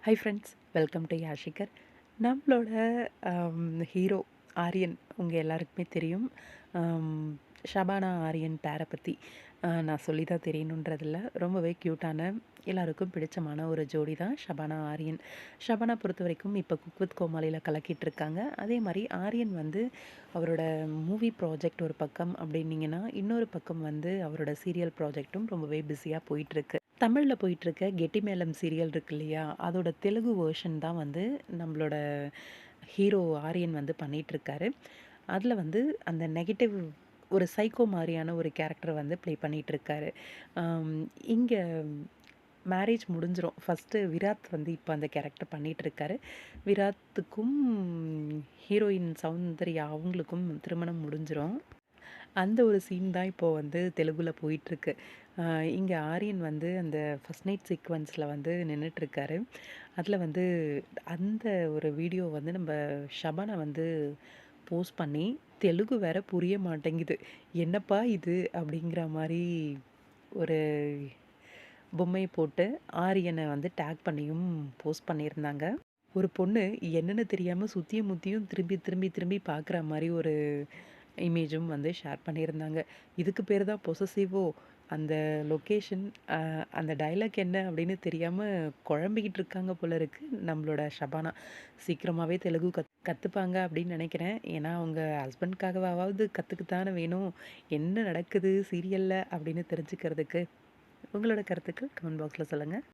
High friends, welcome to யாஷிகர். நம்மளோட hero Aryan உங்கள் எல்லாருக்குமே தெரியும். அம், ஷபானா ஆரியன் பேரை பற்றி நான் சொல்லி தான் தெரியணுன்றதில்ல. ரொம்பவே க்யூட்டான எல்லாருக்கும் பிடிச்சமான ஒரு ஜோடி தான் ஷபானா ஆரியன். ஷபானா பொறுத்த வரைக்கும் இப்போ குக் வித் கோமாளியில் கலக்கிட்டு இருக்காங்க. அதே மாதிரி ஆரியன் வந்து அவரோட மூவி ப்ராஜெக்ட் ஒரு பக்கம் அப்படின்னீங்கன்னா, இன்னொரு பக்கம் வந்து அவரோட சீரியல் ப்ராஜெக்ட்டும் ரொம்பவே பிஸியாக போயிட்டுருக்கு. தமிழில் போயிட்டுருக்க கெட்டிமேளம் சீரியல் இருக்கு இல்லையா, அதோட தெலுங்கு வேர்ஷன் தான் வந்து நம்மளோட ஹீரோ ஆரியன் வந்து பண்ணிகிட்ருக்காரு. அதில் வந்து அந்த நெகட்டிவ் ஒரு சைக்கோ மாதிரியான ஒரு கேரக்டர் வந்து ப்ளே பண்ணிகிட்ருக்காரு. இங்கே மேரேஜ் முடிஞ்சிரும். ஃபஸ்ட்டு விராத் வந்து இப்போ அந்த கேரக்டர் பண்ணிகிட்ருக்காரு. விராத்துக்கும் ஹீரோயின் சௌந்தர்யா அவங்களுக்கும் திருமணம் முடிஞ்சிரும். அந்த ஒரு சீன் தான் இப்போது வந்து தெலுங்குல போயிட்டுருக்கு. இங்கே ஆரியன் வந்து அந்த ஃபர்ஸ்ட் நைட் சீக்வென்ஸில் வந்து நின்றுட்டுருக்காரு. அதில் வந்து அந்த ஒரு வீடியோ வந்து நம்ம ஷபானா வந்து போஸ்ட் பண்ணி தெலுங்கு வேற புரிய மாட்டேங்குது. என்னப்பா இது அப்படிங்கிற மாதிரி ஒரு பொம்மையை போட்டு ஆரியனை வந்து டேக் பண்ணியும் போஸ்ட் பண்ணியிருந்தாங்க. ஒரு பொண்ணு என்னன்னு தெரியாமல் சுற்றியும் முற்றியும் திரும்பி திரும்பி திரும்பி பார்க்குற மாதிரி ஒரு இமேஜும் வந்து ஷேர் பண்ணியிருந்தாங்க. இதுக்கு பேர் தான் பொசசிவோ, அந்த லொக்கேஷன் அந்த டயலாக் என்ன அப்படின்னு தெரியாமல் குழம்பிக்கிட்டு இருக்காங்க போல இருக்கு நம்மளோட ஷபானா. சீக்கிரமாகவே தெலுங்கு கற்றுப்பாங்க அப்படின்னு நினைக்கிறேன். ஏன்னா அவங்க ஹஸ்பண்ட்காகவாவது கற்றுக்குத்தானே வேணும். என்ன நடக்குது சீரியலில் அப்படின்னு தெரிஞ்சுக்கிறதுக்கு. உங்களோட கருத்துக்கள் கமெண்ட் பாக்ஸில் சொல்லுங்கள்.